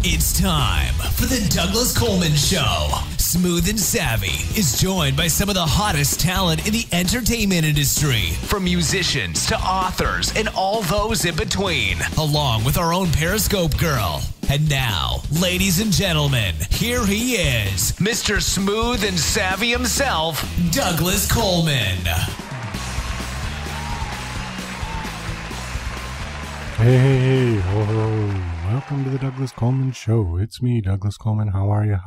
It's time for the Douglas Coleman Show. Smooth and Savvy is joined by some of the hottest talent in the entertainment industry, from musicians to authors and all those in between, along with our own Periscope girl. And now, ladies and gentlemen, here he is, Mr. Smooth and Savvy himself, Douglas Coleman. Hey, ho, ho. Welcome to the Douglas Coleman Show. It's me, Douglas Coleman. How are you?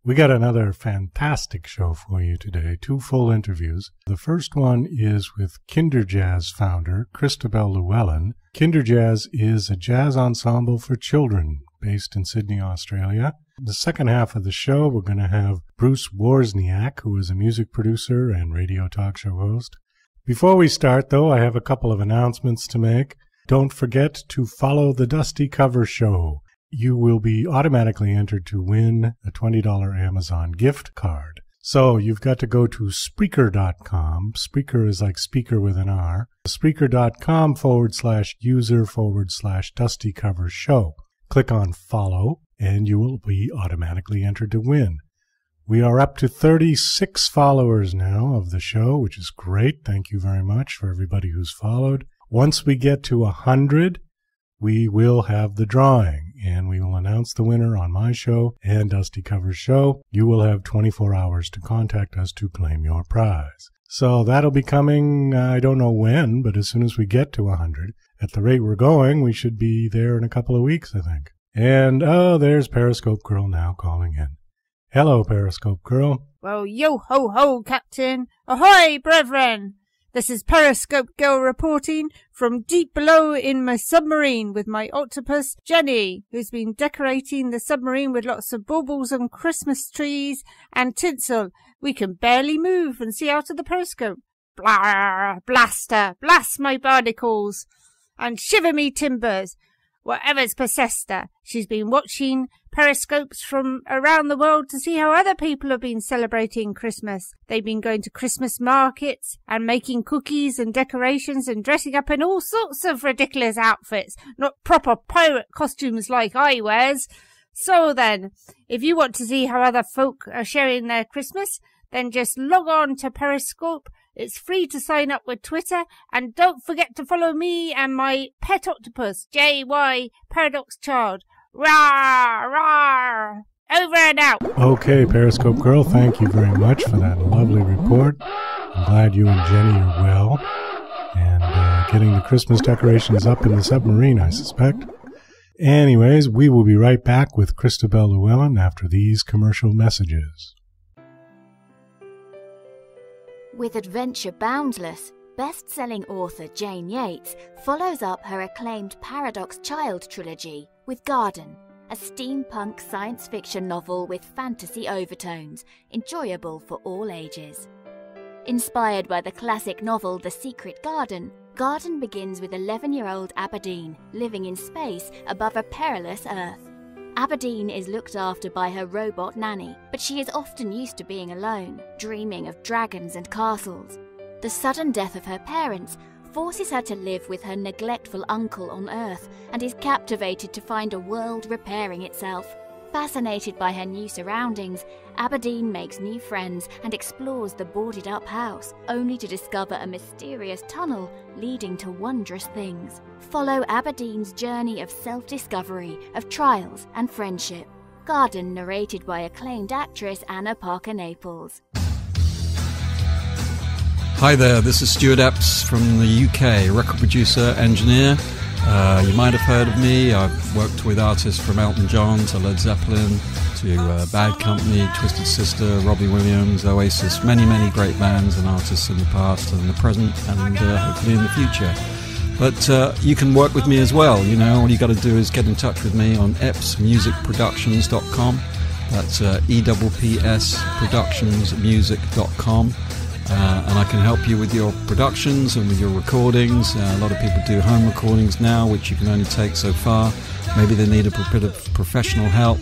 We got another fantastic show for you today. 2 full interviews. The first one is with Kinderjazz founder Christobel Llewellyn. Kinderjazz is a jazz ensemble for children based in Sydney, Australia. The second half of the show, we're going to have Bruce Wawrzyniak, who is a music producer and radio talk show host. Before we start, though, I have a couple of announcements to make. Don't forget to follow the Dusty Cover Show. You will be automatically entered to win a $20 Amazon gift card. So you've got to go to Spreaker.com. Spreaker is like speaker with an R. Spreaker.com/user/Dusty Cover Show. Click on follow and you will be automatically entered to win. We are up to 36 followers now of the show, which is great. Thank you very much for everybody who's followed. Once we get to 100, we will have the drawing, and we will announce the winner on my show and Dusty Cover's show. You will have 24 hours to contact us to claim your prize. So that'll be coming, I don't know when, but as soon as we get to 100. At the rate we're going, we should be there in a couple of weeks, I think. And, there's Periscope Girl now calling in. Hello, Periscope Girl. Well, yo-ho-ho, Captain. Ahoy, brethren. This is Periscope Girl reporting from deep below in my submarine with my octopus, Jenny, who's been decorating the submarine with lots of baubles and Christmas trees and tinsel. We can barely move and see out of the periscope. Blah, blaster, blast my barnacles, and shiver me timbers. Whatever's possessed her, she's been watching periscopes from around the world to see how other people have been celebrating Christmas. They've been going to Christmas markets and making cookies and decorations and dressing up in all sorts of ridiculous outfits, not proper pirate costumes like I wears. So then, if you want to see how other folk are sharing their Christmas, then just log on to Periscope. It's free to sign up with Twitter, and don't forget to follow me and my pet octopus, JY Paradox Child. Rawr, rawr. Over and out. Okay, Periscope Girl, thank you very much for that lovely report. I'm glad you and Jenny are well, and getting the Christmas decorations up in the submarine, I suspect. Anyways, we will be right back with Christobel Llewellyn after these commercial messages. With Adventure Boundless, best-selling author Jane Yates follows up her acclaimed Paradox Child trilogy with Garden, a steampunk science fiction novel with fantasy overtones, enjoyable for all ages. Inspired by the classic novel The Secret Garden, Garden begins with 11-year-old Aberdeen living in space above a perilous Earth. Aberdeen is looked after by her robot nanny, but she is often used to being alone, dreaming of dragons and castles. The sudden death of her parents forces her to live with her neglectful uncle on Earth and is captivated to find a world repairing itself. Fascinated by her new surroundings, Aberdeen makes new friends and explores the boarded-up house, only to discover a mysterious tunnel leading to wondrous things. Follow Aberdeen's journey of self-discovery, of trials and friendship. Garden, narrated by acclaimed actress Anna Parker Naples. Hi there, this is Stuart Epps from the UK, record producer, engineer. You might have heard of me. I've worked with artists from Elton John to Led Zeppelin to Bad Company, Twisted Sister, Robbie Williams, Oasis, many great bands and artists in the past and the present and hopefully in the future. But you can work with me as well. You know, all you got to do is get in touch with me on eppsmusicproductions.com. That's EPPsproductionsmusic.com. And I can help you with your productions and with your recordings. A lot of people do home recordings now, which you can only take so far. Maybe they need a bit of professional help.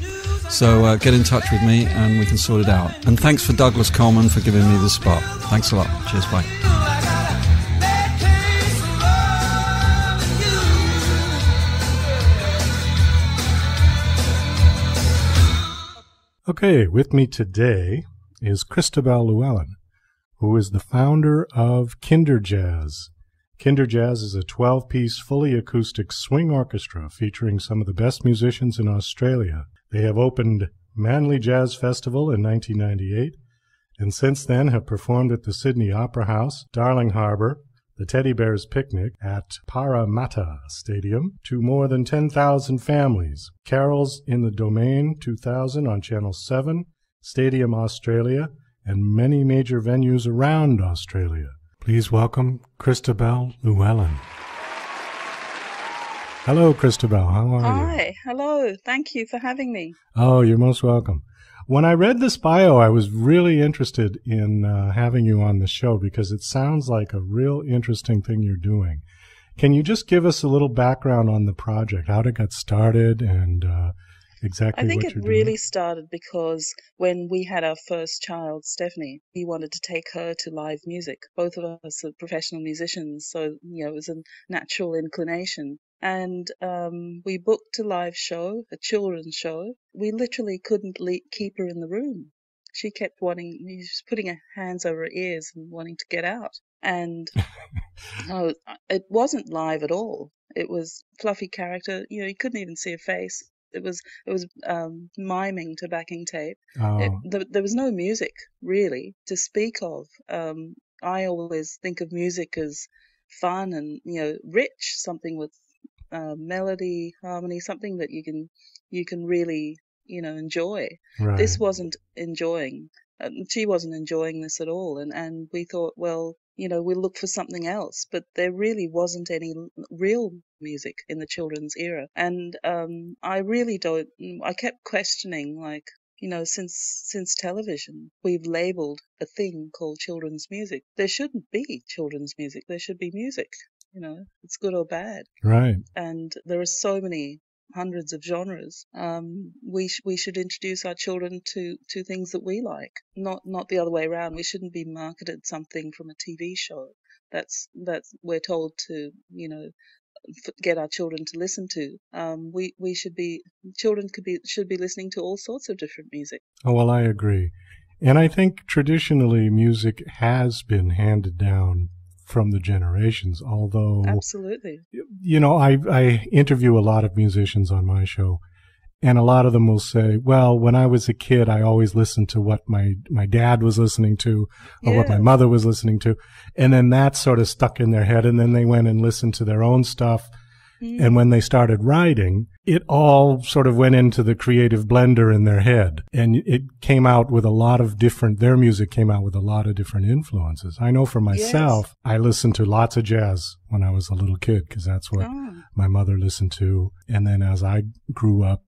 So get in touch with me and we can sort it out. And thanks for Douglas Coleman for giving me the spot. Thanks a lot. Cheers, bye. Okay, with me today is Christobel Llewellyn, who is the founder of Kinderjazz. Kinderjazz is a 12-piece, fully acoustic swing orchestra featuring some of the best musicians in Australia. They have opened Manly Jazz Festival in 1998, and since then have performed at the Sydney Opera House, Darling Harbour, the Teddy Bears Picnic at Parramatta Stadium to more than 10,000 families. Carols in the Domain 2000 on Channel 7, Stadium Australia, and many major venues around Australia. Please welcome Christobel Llewellyn. Hello, Christobel. How are you? Hi. Hello. Thank you for having me. Oh, you're most welcome. When I read this bio, I was really interested in having you on the show because it sounds like a real interesting thing you're doing. Can you just give us a little background on the project, how it got started, and exactly what you're doing? I think it really started because when we had our first child, Stephanie, we wanted to take her to live music. Both of us are professional musicians, so it was a natural inclination. And we booked a live show, a children's show. We literally couldn't keep her in the room. She kept putting her hands over her ears and wanting to get out. And it wasn't live at all. It was fluffy character. You couldn't even see her face. It was miming to backing tape. Oh. There was no music really to speak of. I always think of music as fun and rich, something with melody, harmony, something that you can really enjoy. Right. This wasn't enjoying. She wasn't enjoying this at all, and we thought, well, we'll look for something else. But there really wasn't any real music in the children's era, and I kept questioning, since television, we've labeled a thing called children's music. There shouldn't be children's music. There should be music. It's good or bad. Right. And there are so many hundreds of genres. We should introduce our children to things that we like, not the other way around. We shouldn't be marketed something from a TV show that's we're told to get our children to listen to. Should be listening to all sorts of different music. Oh, well, I agree. And I think traditionally music has been handed down from the generations, although absolutely, I interview a lot of musicians on my show, and a lot of them will say, well, when I was a kid, I always listened to what my dad was listening to or what my mother was listening to, and then that sort of stuck in their head, and then they went and listened to their own stuff. And when they started writing, it all sort of went into the creative blender in their head. And it came out with their music came out with a lot of different influences. I know for myself, I listened to lots of jazz when I was a little kid because that's what my mother listened to. And then as I grew up,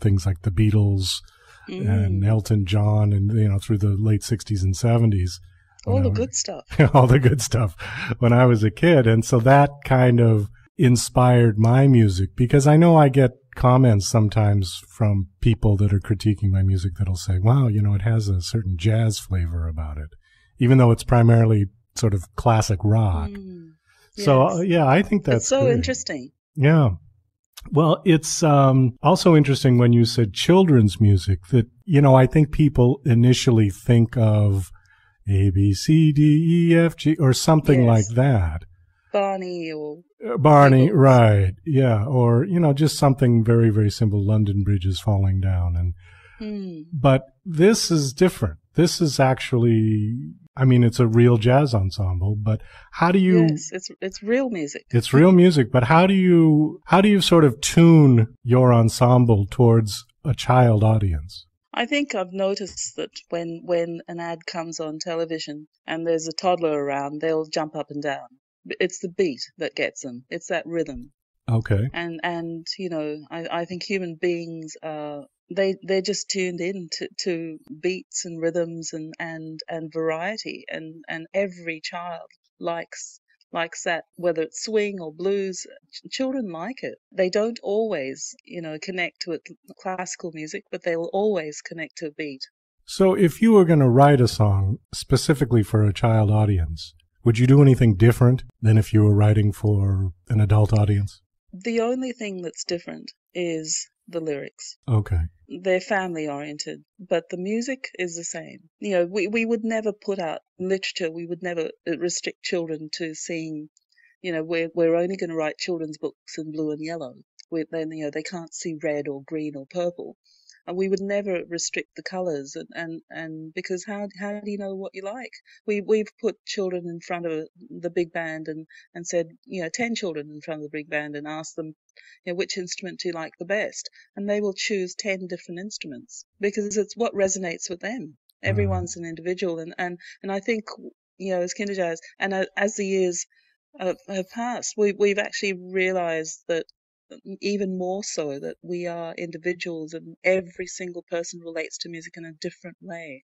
things like the Beatles and Elton John and, through the late 60s and 70s. All the good stuff. All the good stuff when I was a kid. And so that kind of inspired my music, because I know I get comments sometimes from people that are critiquing my music that'll say, wow, it has a certain jazz flavor about it, even though it's primarily sort of classic rock. Yes. So, I think that's it's so great. Interesting. Yeah. Well, it's also interesting when you said children's music that, I think people initially think of A, B, C, D, E, F, G, or something like that. Barney, right. Yeah. Or, just something very, very simple. London Bridge is falling down. But this is different. This is actually, it's a real jazz ensemble, but how do you... Yes, it's real music. It's real music, but how do you sort of tune your ensemble towards a child audience? I think I've noticed that when an ad comes on television and there's a toddler around, they'll jump up and down. It's the beat that gets them. It's that rhythm. Okay. And I think human beings they're just tuned in to beats and rhythms and variety, and every child likes that, whether it's swing or blues. Children like it. They don't always connect to it, classical music, but they will always connect to a beat. So if you were going to write a song specifically for a child audience, would you do anything different than if you were writing for an adult audience? The only thing that's different is the lyrics. Okay. They're family oriented, but the music is the same. We would never put out literature. We would never restrict children to seeing, we're only going to write children's books in blue and yellow. Then, they can't see red or green or purple. And we would never restrict the colours, and because how do you know what you like? We've put children in front of the big band and said, 10 children in front of the big band and asked them, which instrument do you like the best? And they will choose 10 different instruments because it's what resonates with them. Everyone's an individual, and I think, as Kinderjazz, and as the years have passed, we've actually realised that even more so that we are individuals and every single person relates to music in a different way.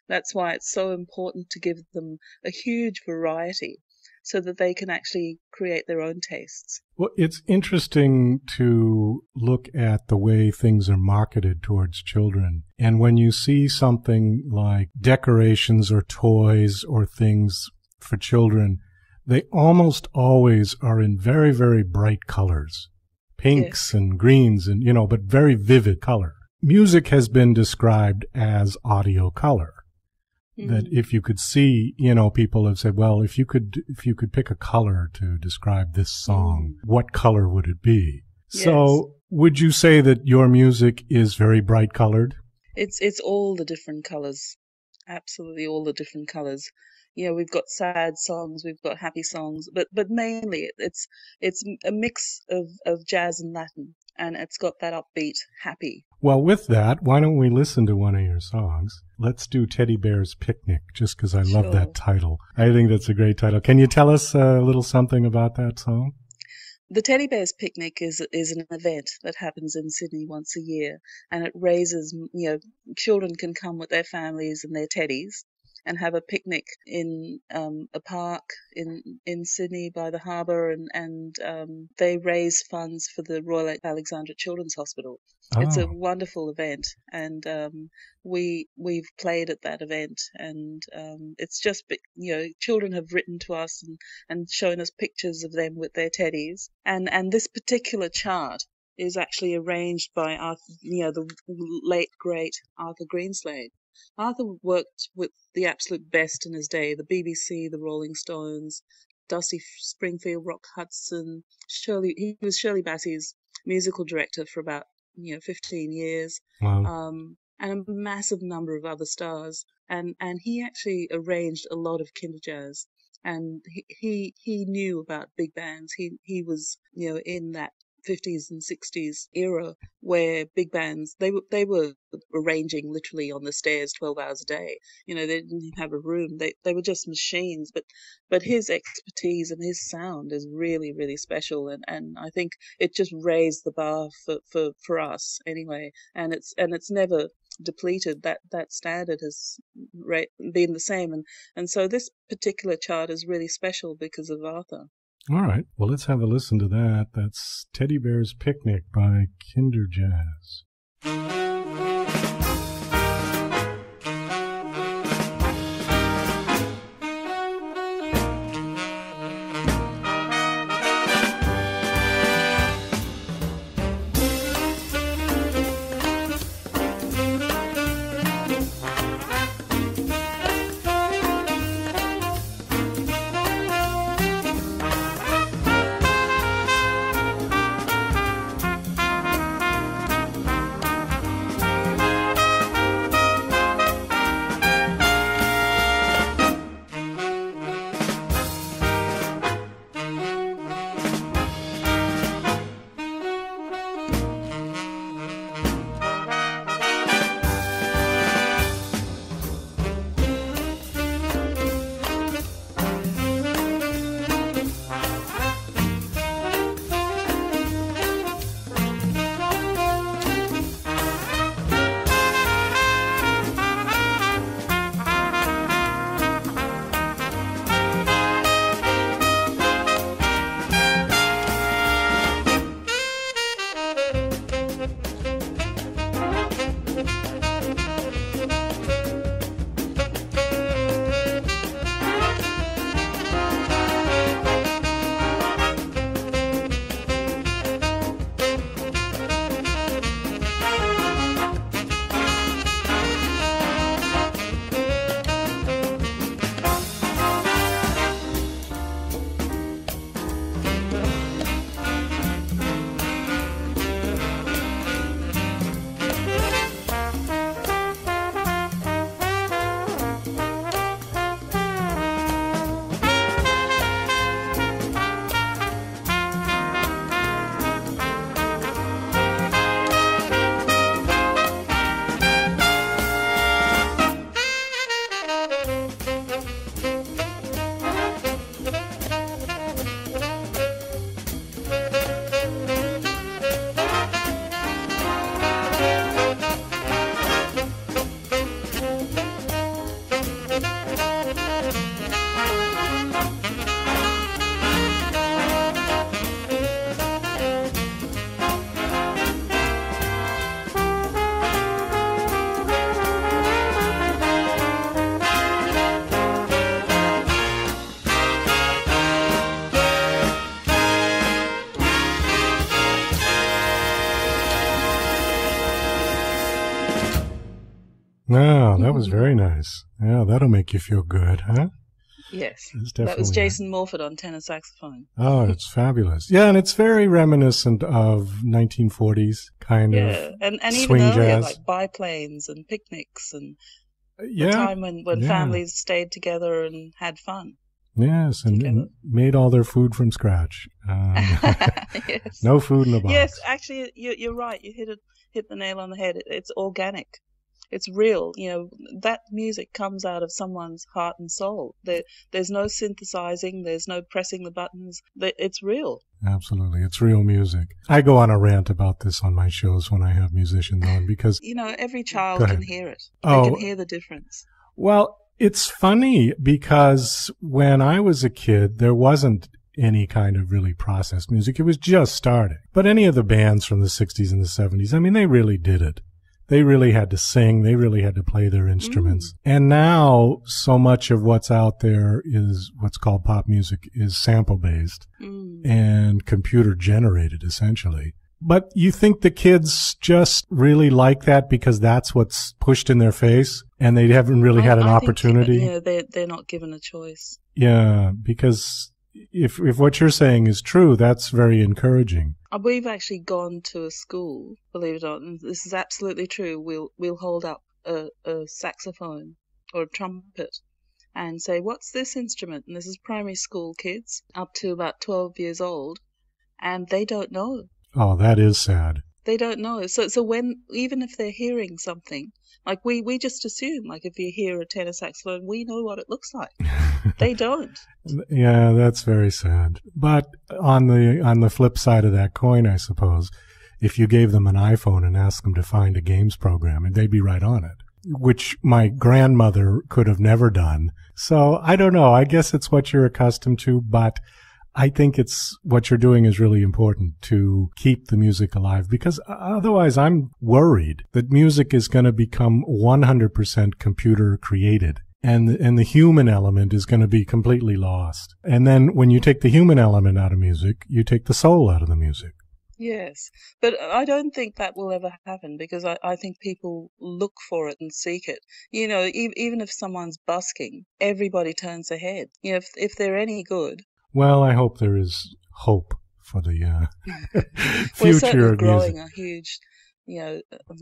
That's why it's so important to give them a huge variety so that they can actually create their own tastes. Well, it's interesting to look at the way things are marketed towards children. And when you see something like decorations or toys or things for children, they almost always are in very, very bright colors. Pinks and greens and, but very vivid color. Music has been described as audio color. That if you could see, people have said, well, if you could pick a color to describe this song, what color would it be? Yes. So would you say that your music is very bright colored? It's all the different colors. Absolutely all the different colors. We've got sad songs, we've got happy songs, but mainly it's a mix of jazz and Latin, and it's got that upbeat, happy. Well, with that, why don't we listen to one of your songs? Let's do Teddy Bear's Picnic, just because I love that title. I think that's a great title. Can you tell us a little something about that song? The Teddy Bear's Picnic is an event that happens in Sydney once a year, and it raises, children can come with their families and their teddies and have a picnic in a park in Sydney by the harbour, and they raise funds for the Royal Alexandra Children's Hospital. Oh. It's a wonderful event, and we've played at that event, and it's just, children have written to us and shown us pictures of them with their teddies, and this particular chart is actually arranged by the late great Arthur Greenslade. Arthur worked with the absolute best in his day, the BBC, the Rolling Stones, Dusty Springfield, Rock Hudson, he was Shirley Bassey's musical director for about 15 years. Wow. And a massive number of other stars, and he actually arranged a lot of Kinderjazz, and he knew about big bands. He was in that 50s and 60s era where big bands, they were arranging literally on the stairs 12 hours a day. They didn't have a room. They were just machines, but his expertise and his sound is really, really special, and I think it just raised the bar for us anyway, and it's never depleted. That standard has been the same, and so this particular chart is really special because of Arthur. All right. Well, let's have a listen to that. That's Teddy Bear's Picnic by Kinderjazz. No, that was very nice. Yeah, that'll make you feel good, huh? Yes, That that was Jason Morford on tenor saxophone. Oh, it's fabulous. Yeah, and it's very reminiscent of 1940s kind of and swing even earlier, jazz. like biplanes and picnics and Yeah, the time when families stayed together and had fun. Yes, and made all their food from scratch. Yes. No food in the box. Yes, actually, you're right. You hit the nail on the head. It's organic. It's real. That music comes out of someone's heart and soul. There's no synthesizing. There's no pressing the buttons. It's real. Absolutely. It's real music. I go on a rant about this on my shows when I have musicians on because... every child can hear it. They can hear the difference. Well, it's funny because when I was a kid, there wasn't any kind of really processed music. It was just starting. But any of the bands from the 60s and the 70s, I mean, they really did it. They really had to sing. They really had to play their instruments. And now so much of what's out there is what's called pop music is sample-based and computer-generated, essentially. But you think the kids just really like that because that's what's pushed in their face and they haven't really had an opportunity? They're not given a choice. Yeah, because if what you're saying is true, that's very encouraging. We've actually gone to a school, believe it or not, and this is absolutely true. We'll hold up a saxophone or a trumpet and say, "What's this instrument?" And this is primary school kids up to about 12 years old, and they don't know. Oh, that is sad. They don't know. So when, even if they're hearing something, like we just assume, like if you hear a tenor saxophone, we know what it looks like. They don't. Yeah, that's very sad. But on the flip side of that coin, I suppose, if you gave them an iPhone and asked them to find a games program, they'd be right on it, which my grandmother could have never done. So I don't know. I guess it's what you're accustomed to, but I think it's what you're doing is really important to keep the music alive, because otherwise I'm worried that music is going to become 100% computer created. And the human element is going to be completely lost. And then when you take the human element out of music, you take the soul out of the music. Yes, but I don't think that will ever happen, because I think people look for it and seek it. Even if someone's busking, everybody turns their head. If they're any good. Well, I hope there is hope for the future. We're certainly of growing music. a huge,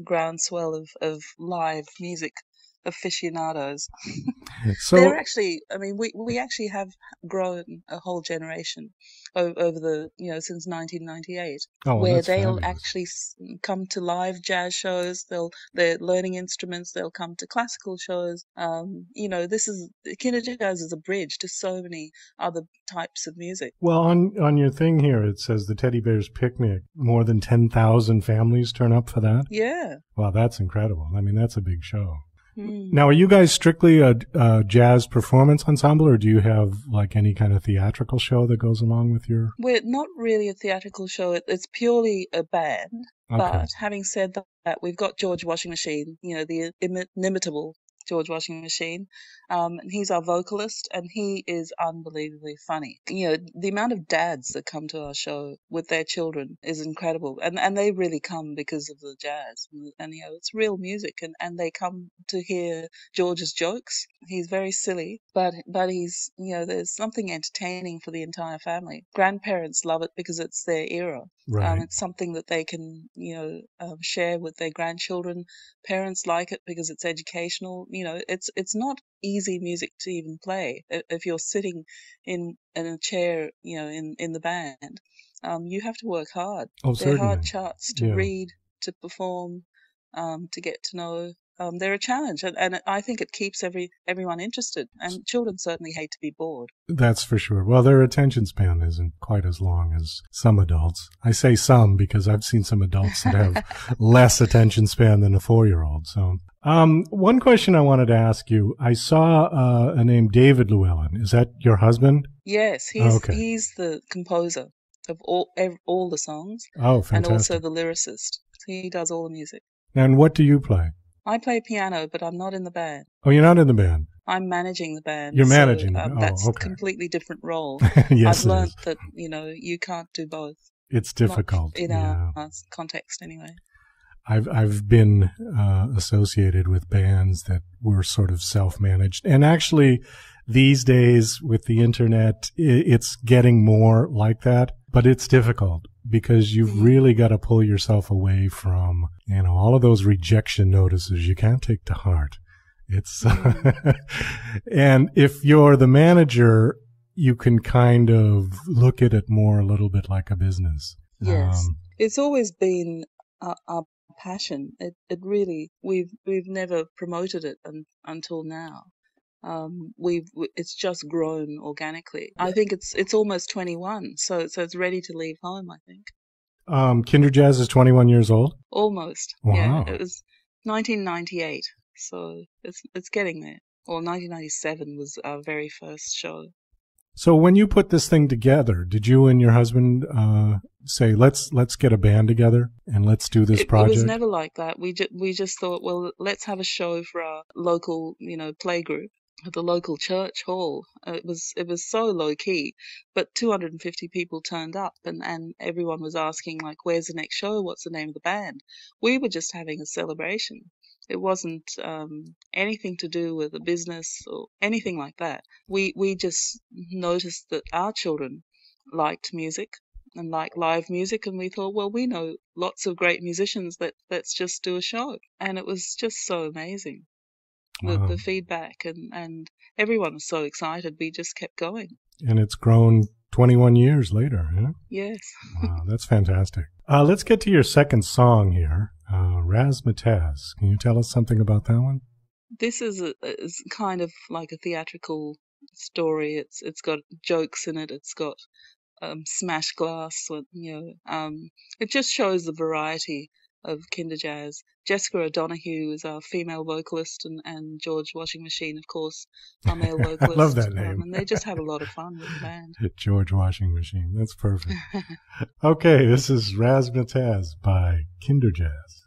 groundswell of live music aficionados. So they're actually, we actually have grown a whole generation over the, since 1998, where they'll fabulous. actually come to live jazz shows. They're learning instruments. They'll come to classical shows. Kinderjazz is a bridge to so many other types of music. Well, on your thing here, it says the Teddy Bears Picnic. More than 10,000 families turn up for that? Yeah. Wow, that's incredible. That's a big show. Now, are you guys strictly a jazz performance ensemble, or do you have like any kind of theatrical show that goes along with your... We're not really a theatrical show. It's purely a band. Okay. But having said that, we've got George Washing Machine, the inimitable George Washing Machine. And he's our vocalist, and he is unbelievably funny. The amount of dads that come to our show with their children is incredible. And they really come because of the jazz. And it's real music, and they come to hear George's jokes. He's very silly, but he's, there's something entertaining for the entire family. Grandparents love it because it's their era. Right. It's something that they can, share with their grandchildren. Parents like it because it's educational. It's not easy music to even play. If you're sitting in a chair, in the band, you have to work hard. Oh, They're certainly. hard charts to read, to perform, to get to know. They're a challenge, and I think it keeps everyone interested. And children certainly hate to be bored. That's for sure. Well, their attention span isn't quite as long as some adults. I say some because I've seen some adults that have less attention span than a 4-year-old. So, one question I wanted to ask you. I saw a name, David Llewellyn. Is that your husband? Yes, he's the composer of all the songs. Oh, fantastic. And also the lyricist. He does all the music. And what do you play? I play piano, but I'm not in the band. Oh, you're not in the band? I'm managing the band. You're managing the band. That's okay. a completely different role. Yes, I've learned that, you can't do both. It's difficult. Not in our context, anyway. I've been associated with bands that were sort of self-managed. And actually, these days with the internet, it's getting more like that. But it's difficult because you've really got to pull yourself away from, all of those rejection notices you can't take to heart. It's and if you're the manager, you can kind of look at it more a little bit like a business. Yes, it's always been our passion. It really, we've never promoted it until now. It's just grown organically. I think it's almost 21, so it's ready to leave home, I think. Kinderjazz is 21 years old? Almost. Wow. Yeah, it was 1998, so it's getting there. Or 1997 was our very first show. So when you put this thing together, did you and your husband say, let's get a band together and let's do this project? It was never like that. We just thought, well, let's have a show for our local, play group at the local church hall. It was so low key, but 250 people turned up, and everyone was asking, like, where's the next show? What's the name of the band? We were just having a celebration. It wasn't anything to do with a business or anything like that. We just noticed that our children liked music and liked live music, and we thought, well, we know lots of great musicians, let's just do a show. And it was just so amazing. Wow. The feedback, and everyone was so excited. We just kept going. And it's grown 21 years later, huh? Yes. Wow, that's fantastic. Let's get to your second song here, Razzmatazz. Can you tell us something about that one? This is kind of like a theatrical story. It's got jokes in it. It's got smash glass. It just shows the variety of Kinderjazz. Jessica O'Donoghue is our female vocalist, and George Washing Machine, of course, our male vocalist. I love that name. And they just have a lot of fun with the band. George Washing Machine. That's perfect. Okay, this is Razzmatazz by Kinderjazz.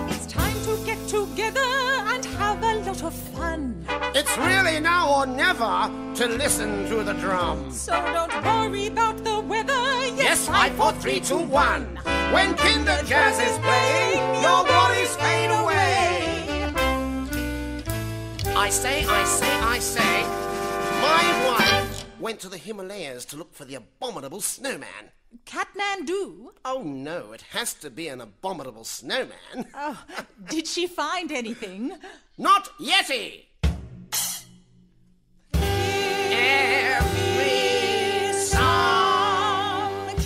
It's time to get together and have a lot of fun. It's really now or never to listen to the drum. So don't worry about the weather. Yes, 5, 4, 3, 2, 1. When Kinderjazz is playing, your worries fade away. I say, my wife went to the Himalayas to look for the abominable snowman. Kathmandu? Oh no, it has to be an abominable snowman. Oh, did she find anything? Not Yeti!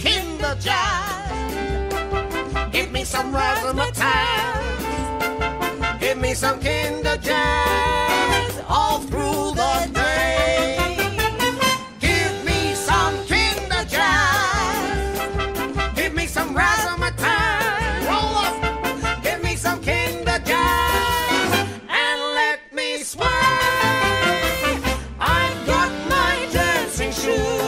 Kinderjazz. Give me some razzmatazz. Give me some Kinderjazz all through the day. Give me some Kinderjazz. Give me some razzmatazz. Roll up. Give me some Kinderjazz and let me sway. I've got my dancing shoes.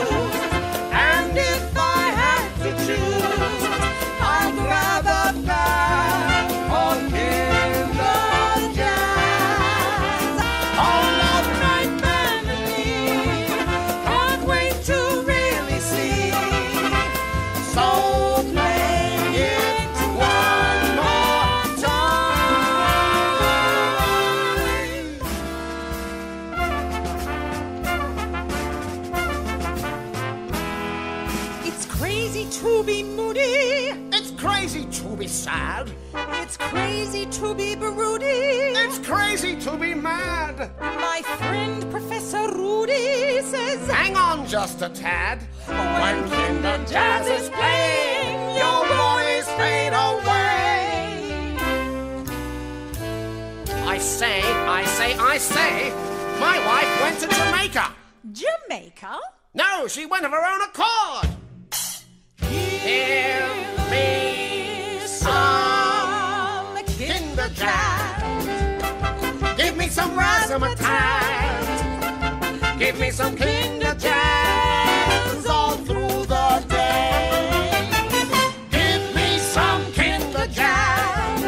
Sad. It's crazy to be broody. It's crazy to be mad. My friend Professor Rudy says, hang on just a tad. When Kinderjazz is playing, your worries fade away. I say, my wife went to Jamaica. Jamaica? No, she went of her own accord. Give me some Kinderjazz. Give me some razzmatazz. Give me some Kinderjazz all through the day. Give me some Kinderjazz.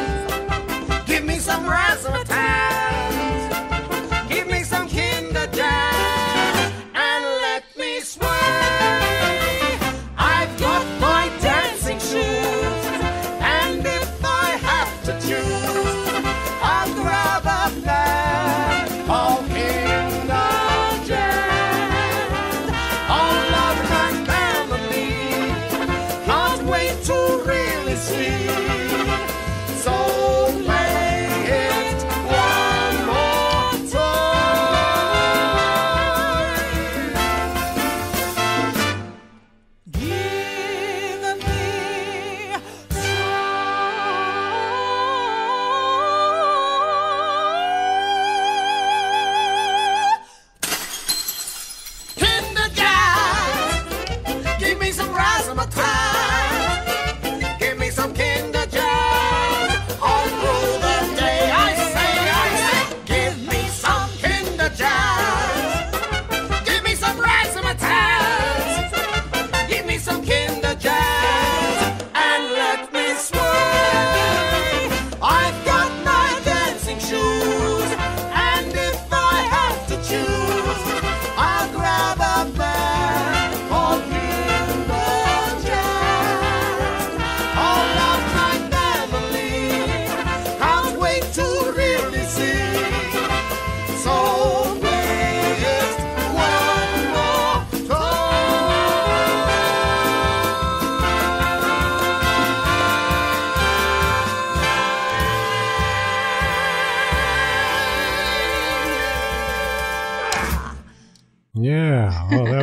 Give me some razzmatazz. Give me some Kinderjazz and let me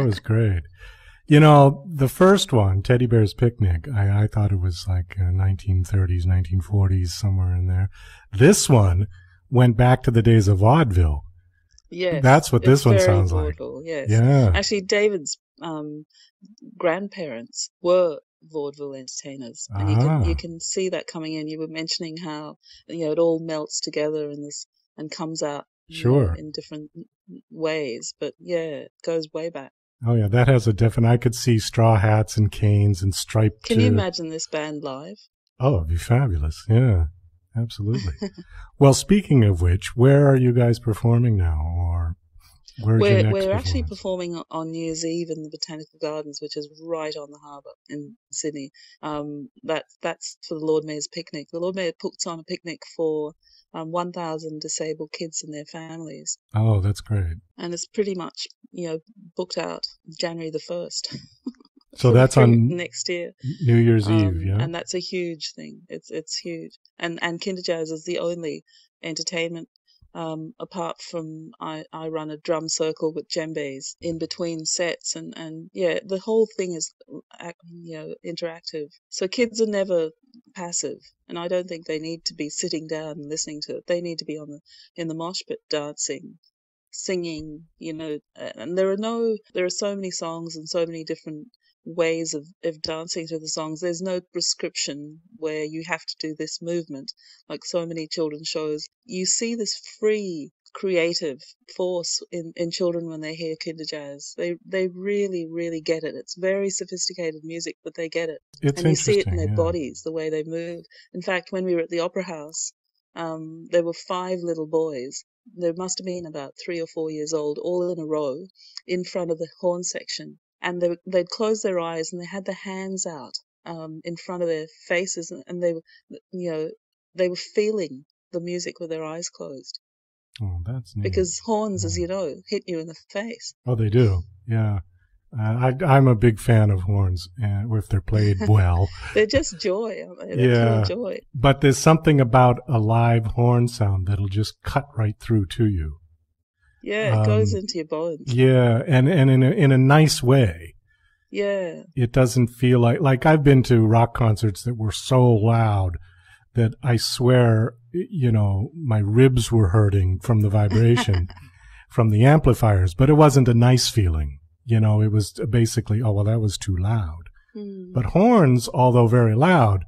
was great. You know, the first one, Teddy Bear's Picnic, I thought it was like 1930s, 1940s, somewhere in there. This one went back to the days of vaudeville. Yes. That's what this one sounds vaudeville, like. Yes. Yeah. Actually, David's grandparents were vaudeville entertainers, and you can see that coming in. You were mentioning how it all melts together and comes out in different ways, but it goes way back. Oh yeah, that has a definite. I could see straw hats and canes and striped. Can you imagine this band live? Oh, it'd be fabulous. Yeah, absolutely. Well, speaking of which, where are you guys performing now, or where's your next We're actually performing on New Year's Eve in the Botanical Gardens, which is right on the harbour in Sydney. That's for the Lord Mayor's picnic. The Lord Mayor puts on a picnic for 1,000 disabled kids and their families. Oh, that's great. And it's pretty much, booked out January the 1st. So that's on next year. New Year's Eve, yeah? And that's a huge thing. It's huge. And Kinderjazz is the only entertainment, apart from I run a drum circle with djembes in between sets, and the whole thing is interactive. So kids are never passive, and I don't think they need to be sitting down and listening to it. They need to be in the mosh pit dancing, singing, and there are so many songs and so many different ways of dancing to the songs. There's no prescription where you have to do this movement like so many children's shows. You see this free creative force in children when they hear Kinderjazz. They really, really get it. It's very sophisticated music, but they get it. It's and you see it in their bodies, the way they move. In fact, when we were at the Opera House, there were 5 little boys. There must have been about 3 or 4 years old, all in a row in front of the horn section. And they'd close their eyes and they had their hands out in front of their faces, and they were feeling the music with their eyes closed. Oh, that's neat. Because horns, as you know, hit you in the face. Oh, they do. Yeah. I'm a big fan of horns, if they're played well. They're just joy, aren't they? They're pure joy. But there's something about a live horn sound that'll just cut right through to you. Yeah, it goes into your bones. Yeah, and in a nice way. Yeah. It doesn't feel like I've been to rock concerts that were so loud that I swear, my ribs were hurting from the vibration from the amplifiers, but it wasn't a nice feeling. It was basically, oh, well, that was too loud. But horns, although very loud,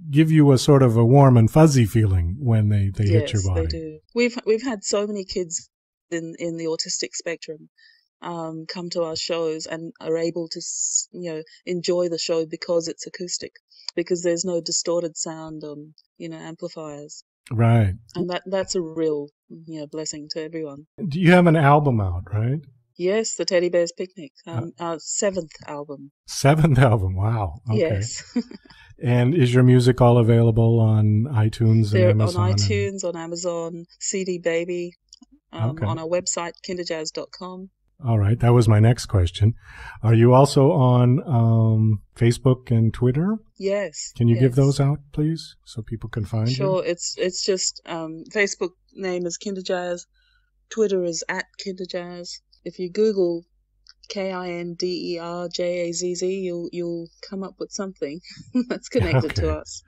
give you a sort of a warm and fuzzy feeling when they hit your body. Yes, they do. We've had so many kids in the autistic spectrum come to our shows and are able to enjoy the show because it's acoustic, because there's no distorted sound on amplifiers. Right. And that's a real blessing to everyone. Do you have an album out, right? Yes, the Teddy Bear's Picnic, our 7th album. 7th album, wow. Okay. Yes. And is your music all available on iTunes and Amazon? On iTunes, on Amazon, CD Baby, on our website, kinderjazz.com. All right, that was my next question. Are you also on Facebook and Twitter? Yes. Can you give those out, please, so people can find you? Sure, it's just Facebook name is Kinderjazz, Twitter is @Kinderjazz. If you Google KINDERJAZZ, you'll come up with something that's connected to us.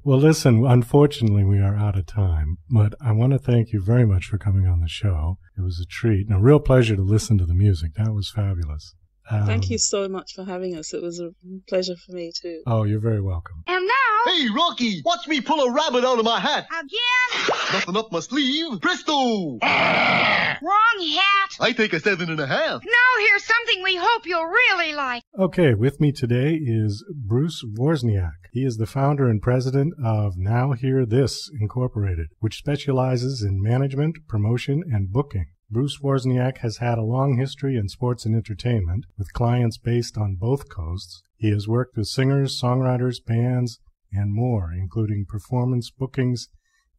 Well, listen, unfortunately, we are out of time, but I want to thank you very much for coming on the show. It was a treat and a real pleasure to listen to the music. That was fabulous. Thank you so much for having us. It was a pleasure for me, too. Oh, you're very welcome. And now... Hey, Rocky, watch me pull a rabbit out of my hat. Again? Nothing up my sleeve. Presto! Wrong hat. I take a 7.5. Now here's something we hope you'll really like. Okay, with me today is Bruce Wawrzyniak. He is the founder and president of Now Hear This Incorporated, which specializes in management, promotion, and booking. Bruce Wawrzyniak has had a long history in sports and entertainment, with clients based on both coasts. He has worked with singers, songwriters, bands, and more, including performance bookings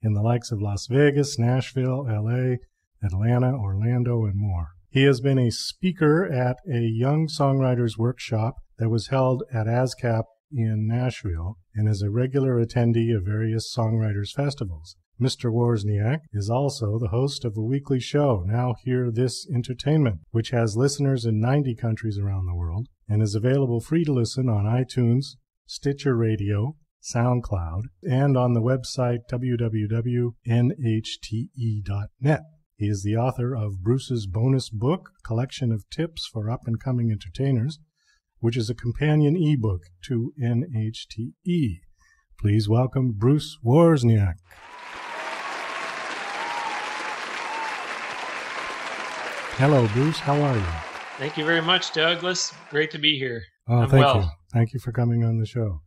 in the likes of Las Vegas, Nashville, L.A., Atlanta, Orlando, and more. He has been a speaker at a young songwriters workshop that was held at ASCAP in Nashville and is a regular attendee of various songwriters festivals. Mr. Wawrzyniak is also the host of a weekly show, Now Hear This Entertainment, which has listeners in 90 countries around the world and is available free to listen on iTunes, Stitcher Radio, SoundCloud, and on the website www.nhte.net. He is the author of Bruce's bonus book, Collection of Tips for Up-and-Coming Entertainers, which is a companion ebook to NHTE. Please welcome Bruce Wawrzyniak. Hello, Bruce. How are you? Thank you very much, Douglas. Great to be here. Oh, thank you. Thank you for coming on the show.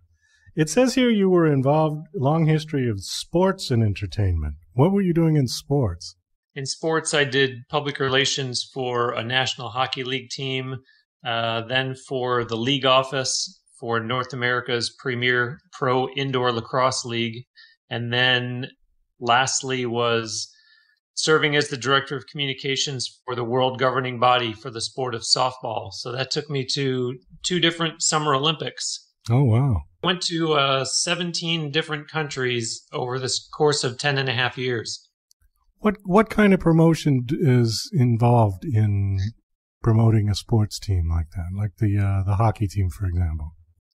It says here you were involved, long history of sports and entertainment. What were you doing in sports? In sports, I did public relations for a National Hockey League team, then for the league office for North America's premier pro indoor lacrosse league, and then lastly was serving as the director of communications for the world governing body for the sport of softball. So that took me to 2 different Summer Olympics. Oh, wow. I went to 17 different countries over this course of 10 and a half years. What kind of promotion is involved in promoting a sports team like that, like the hockey team, for example?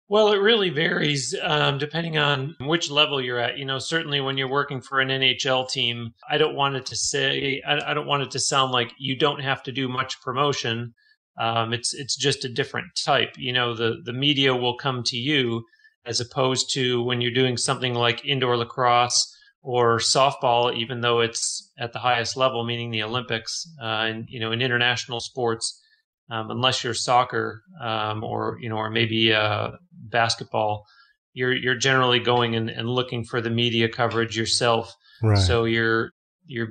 Well, it really varies depending on which level you're at. You know, certainly when you're working for an NHL team, I don't want it to sound like you don't have to do much promotion. It's just a different type. You know, the media will come to you as opposed to when you're doing something like indoor lacrosse or softball, even though it's at the highest level, meaning the Olympics, and, you know, in international sports, unless you're soccer, or maybe basketball, you're generally going and looking for the media coverage yourself. Right. So you're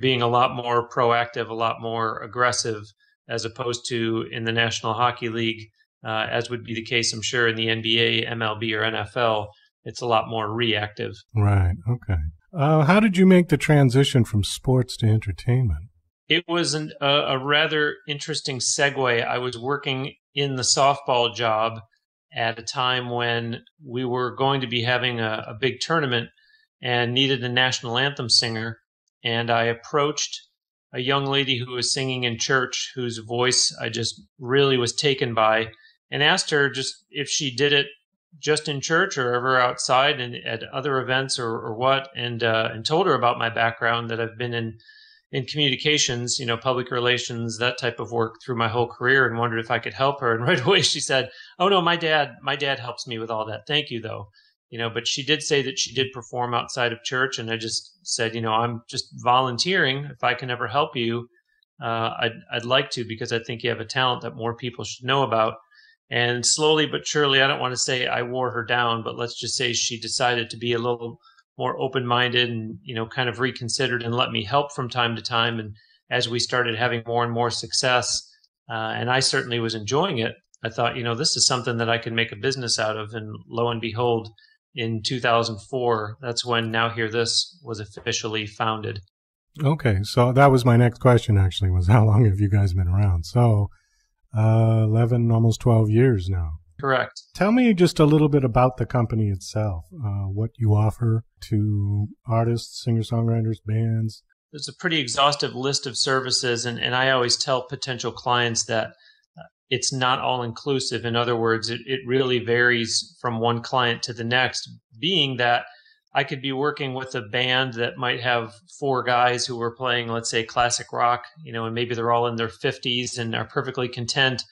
being a lot more proactive, a lot more aggressive, as opposed to in the National Hockey League, as would be the case, I'm sure, in the NBA, MLB, or NFL. It's a lot more reactive. Right. Okay. How did you make the transition from sports to entertainment? It was a rather interesting segue. I was working in the softball job at a time when we were going to be having a big tournament and needed a national anthem singer. And I approached a young lady who was singing in church, whose voice I just really was taken by, and asked her just if she did it just in church or ever outside and at other events or what, and told her about my background, that I've been in communications, you know, public relations, that type of work through my whole career, and wondered if I could help her. And right away she said, "Oh no, my dad helps me with all that. Thank you though." You know, but she did say that she did perform outside of church, and I just said, you know, I'm just volunteering. If I can ever help you, I'd like to, because I think you have a talent that more people should know about. And slowly but surely, I don't want to say I wore her down, but let's just say she decided to be a little more open-minded and, you know, kind of reconsidered and let me help from time to time. And as we started having more and more success, and I certainly was enjoying it, I thought, you know, this is something that I could make a business out of. And lo and behold, in 2004, that's when Now Hear This was officially founded. Okay, so that was my next question, actually, was how long have you guys been around? So 11, almost 12 years now. Correct. Tell me just a little bit about the company itself, what you offer to artists, singer-songwriters, bands. There's a pretty exhaustive list of services, and I always tell potential clients that it's not all-inclusive. In other words, it really varies from one client to the next, being that I could be working with a band that might have 4 guys who are playing, let's say, classic rock, you know, and maybe they're all in their 50s and are perfectly content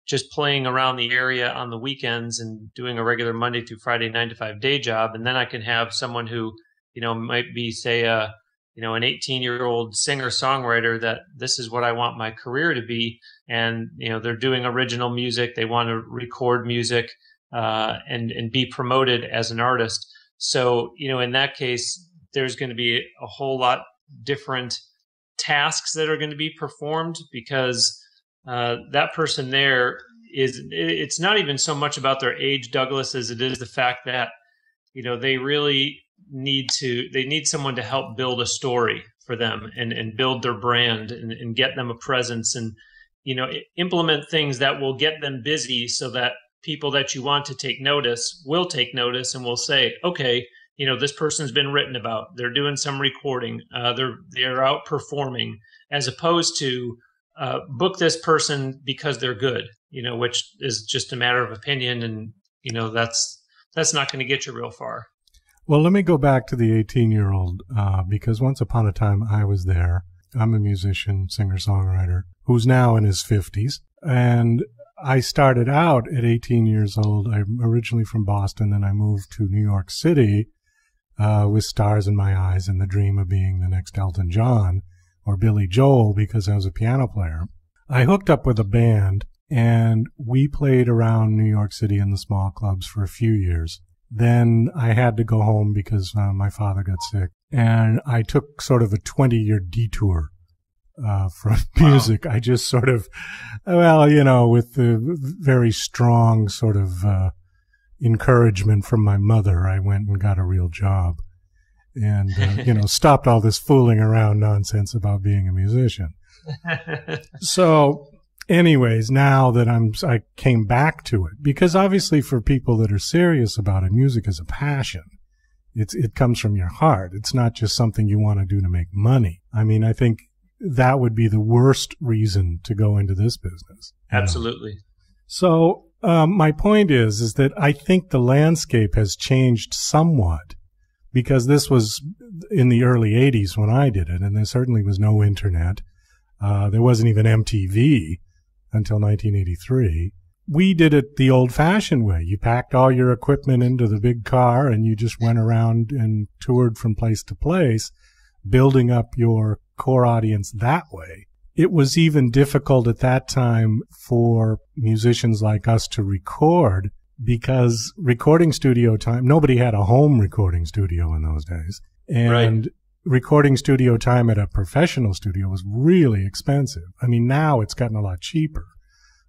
just playing around the area on the weekends and doing a regular Monday through Friday 9-to-5 day job. And then I can have someone who, you know, might be, say, an 18-year-old singer-songwriter that this is what I want my career to be. And, you know, they're doing original music. They want to record music and be promoted as an artist. So, you know, in that case, there's going to be a whole lot different tasks that are going to be performed, because that person there it's not even so much about their age, Douglas, as it is the fact that, you know, they really need someone to help build a story for them and build their brand and get them a presence and, you know, implement things that will get them busy so that people that you want to take notice will take notice and will say, okay, this person's been written about. They're doing some recording. They're out performing, as opposed to book this person because they're good, which is just a matter of opinion. And, that's not going to get you real far. Well, let me go back to the 18-year-old, because once upon a time I was there. I'm a musician, singer-songwriter, who's now in his 50s. And I started out at 18 years old. I'm originally from Boston, and I moved to New York City with stars in my eyes and the dream of being the next Elton John or Billy Joel because I was a piano player. I hooked up with a band, and we played around New York City in the small clubs for a few years. Then I had to go home because my father got sick, and I took sort of a 20-year detour from music. I just sort of, with the very strong sort of encouragement from my mother, I went and got a real job and, stopped all this fooling around nonsense about being a musician. So anyways, now that I came back to it, because obviously for people that are serious about it, music is a passion. It comes from your heart. It's not just something you want to do to make money. I mean, I think that would be the worst reason to go into this business. Absolutely. So, my point is that I think the landscape has changed somewhat, because this was in the early 80s when I did it, and there certainly was no internet. There wasn't even MTV until 1983. We did it the old-fashioned way. You packed all your equipment into the big car, and you just went around and toured from place to place, building up your core audience that way. It was even difficult at that time for musicians like us to record, because recording studio time, nobody had a home recording studio in those days. And recording studio time at a professional studio was really expensive. I mean, now it's gotten a lot cheaper.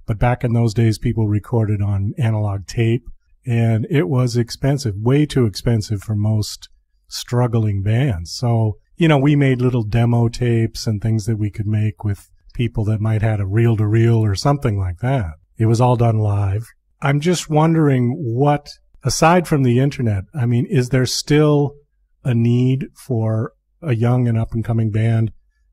But back in those days, people recorded on analog tape, and it was expensive, way too expensive for most struggling bands. So, we made little demo tapes and things that we could make with people that might have a reel-to-reel or something like that. It was all done live. I'm just wondering what, aside from the internet, I mean, is there still a need for a young and up-and-coming band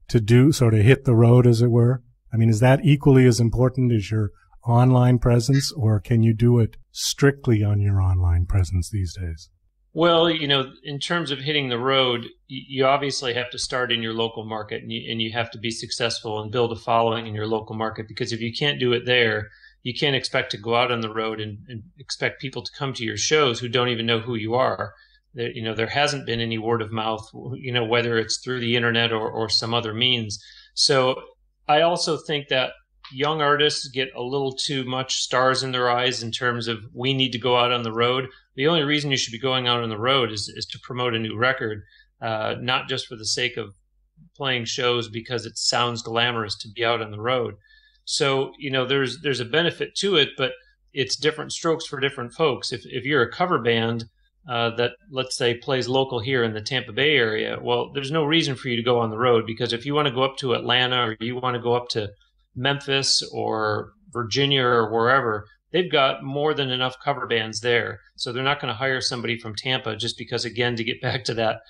to do, sort of hit the road, as it were? I mean, is that equally as important as your online presence, or can you do it strictly on your online presence these days? Well, in terms of hitting the road, you obviously have to start in your local market, and you have to be successful and build a following in your local market, because if you can't do it there, you can't expect to go out on the road and expect people to come to your shows who don't even know who you are. There hasn't been any word of mouth, whether it's through the internet or some other means. So I also think that young artists get a little too much stars in their eyes in terms of, we need to go out on the road. The only reason you should be going out on the road is to promote a new record, not just for the sake of playing shows because it sounds glamorous to be out on the road. So, there's a benefit to it, but it's different strokes for different folks. If you're a cover band that, let's say, plays local here in the Tampa Bay area, well, there's no reason for you to go on the road, because if you want to go up to Atlanta, or you want to go up to Memphis or Virginia or wherever, they've got more than enough cover bands there. So they're not going to hire somebody from Tampa just because, again, to get back to that,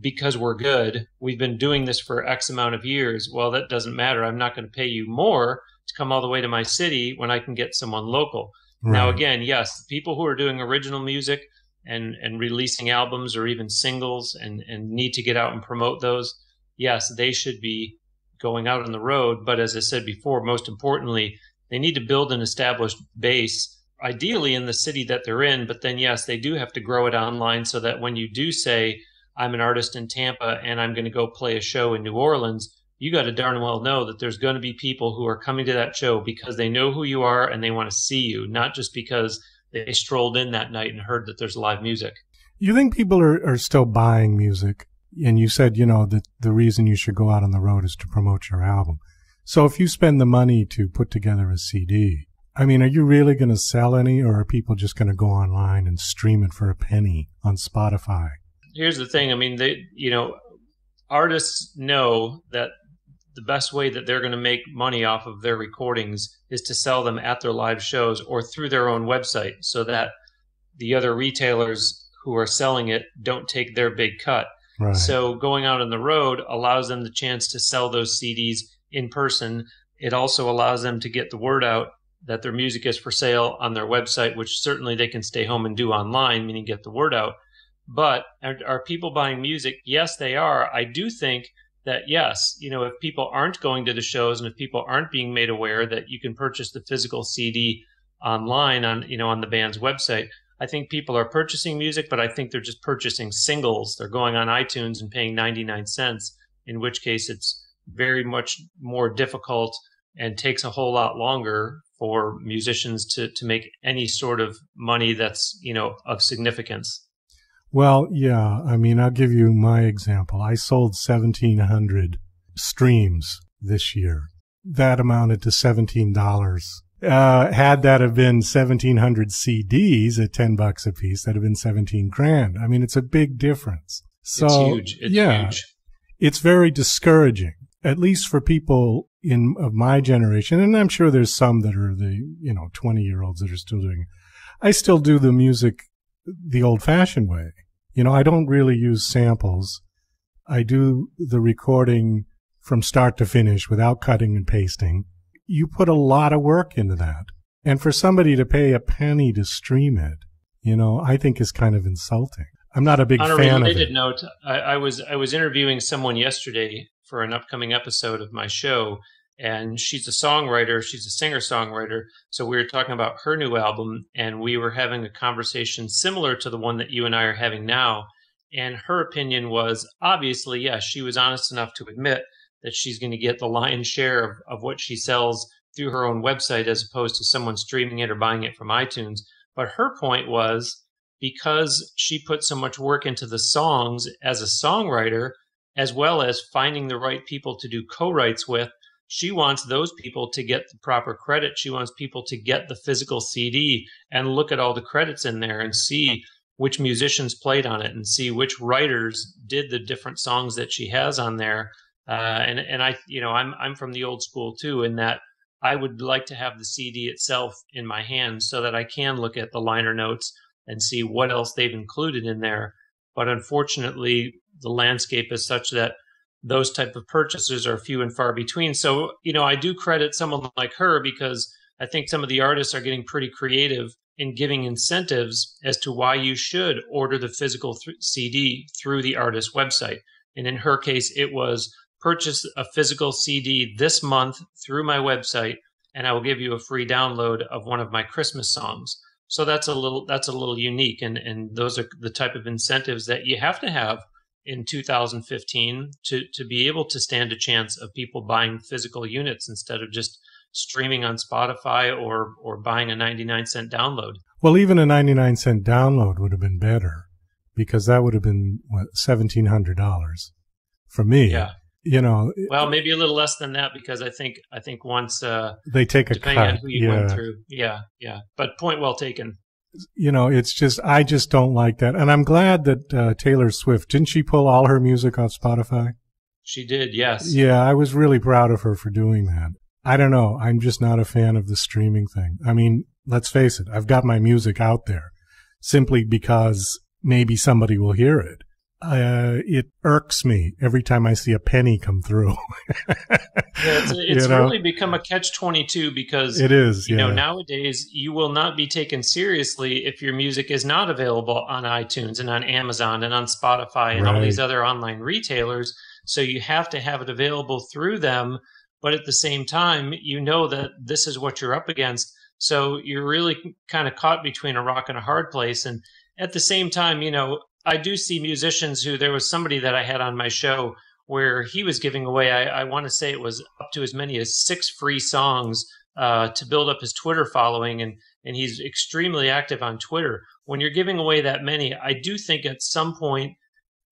because we're good, we've been doing this for X amount of years. Well, that doesn't matter. I'm not going to pay you more to come all the way to my city when I can get someone local. Right. Now, again, yes, people who are doing original music and releasing albums or even singles and need to get out and promote those, yes, they should be going out on the road. But as I said before, most importantly, they need to build an established base, ideally in the city that they're in. But then, yes, they do have to grow it online, so that when you do say, I'm an artist in Tampa and I'm going to go play a show in New Orleans, you got to darn well know that there's going to be people who are coming to that show because they know who you are and they want to see you, not just because they strolled in that night and heard that there's live music. You think people are still buying music? And you said, that the reason you should go out on the road is to promote your album. So if you spend the money to put together a CD, I mean, are you really going to sell any, or are people just going to go online and stream it for a penny on Spotify? Here's the thing. I mean, artists know that the best way that they're going to make money off of their recordings is to sell them at their live shows or through their own website, so that the other retailers who are selling it don't take their big cut. Right. So going out on the road allows them the chance to sell those CDs in person. It also allows them to get the word out that their music is for sale on their website, which certainly they can stay home and do online, meaning get the word out. But are people buying music? Yes, they are. I do think that, yes, if people aren't going to the shows and if people aren't being made aware that you can purchase the physical CD online on the band's website, I think people are purchasing music, but I think they're just purchasing singles. They're going on iTunes and paying 99 cents, in which case it's very much more difficult and takes a whole lot longer for musicians to make any sort of money that's, of significance. Well, yeah, I mean, I'll give you my example. I sold 1,700 streams this year. That amounted to $17. Had that have been 1,700 CDs at $10 a piece, that'd have been 17 grand. I mean, it's a big difference. So, it's huge. It's huge. It's very discouraging, at least for people of my generation. And I'm sure there's some that are the, 20-year-olds that are still doing it. I still do the music the old-fashioned way. I don't really use samples. I do the recording from start to finish without cutting and pasting. You put a lot of work into that. And for somebody to pay a penny to stream it, I think is kind of insulting. I'm not a big fan of it. On a related note, I was interviewing someone yesterday for an upcoming episode of my show, and she's a songwriter. She's a singer-songwriter. So we were talking about her new album, and we were having a conversation similar to the one that you and I are having now. And her opinion was, obviously, yes, she was honest enough to admit that she's going to get the lion's share of what she sells through her own website as opposed to someone streaming it or buying it from iTunes. But her point was, because she put so much work into the songs as a songwriter, as well as finding the right people to do co-writes with, she wants those people to get the proper credit. She wants people to get the physical CD and look at all the credits in there and see which musicians played on it and see which writers did the different songs that she has on there. And I, I'm from the old school too, in that I would like to have the CD itself in my hands so that I can look at the liner notes and see what else they've included in there. But unfortunately, the landscape is such that those type of purchases are few and far between. So, I do credit someone like her because I think some of the artists are getting pretty creative in giving incentives as to why you should order the physical CD through the artist's website. And in her case, it was purchase a physical CD this month through my website, and I will give you a free download of one of my Christmas songs. So that's a little unique. And those are the type of incentives that you have to have in 2015 to be able to stand a chance of people buying physical units instead of just streaming on Spotify or buying a 99-cent download. Well, even a 99-cent download would have been better because that would have been, $1,700 for me. Yeah. Well, maybe a little less than that because I think once they take a depending cut. on who you went through. Yeah. But point well taken. It's just, I just don't like that. And I'm glad that Taylor Swift, didn't she pull all her music off Spotify? She did, yes. Yeah, I was really proud of her for doing that. I don't know. I'm just not a fan of the streaming thing. I mean, let's face it. I've got my music out there simply because maybe somebody will hear it. It irks me every time I see a penny come through. It's really become a catch-22 because it is. Nowadays you will not be taken seriously if your music is not available on iTunes and on Amazon and on Spotify and all these other online retailers. So you have to have it available through them. But at the same time, that this is what you're up against. So you're really kind of caught between a rock and a hard place. And at the same time, I do see musicians there was somebody that I had on my show where he was giving away, I want to say it was up to as many as 6 free songs to build up his Twitter following. And he's extremely active on Twitter. When you're giving away that many, I do think at some point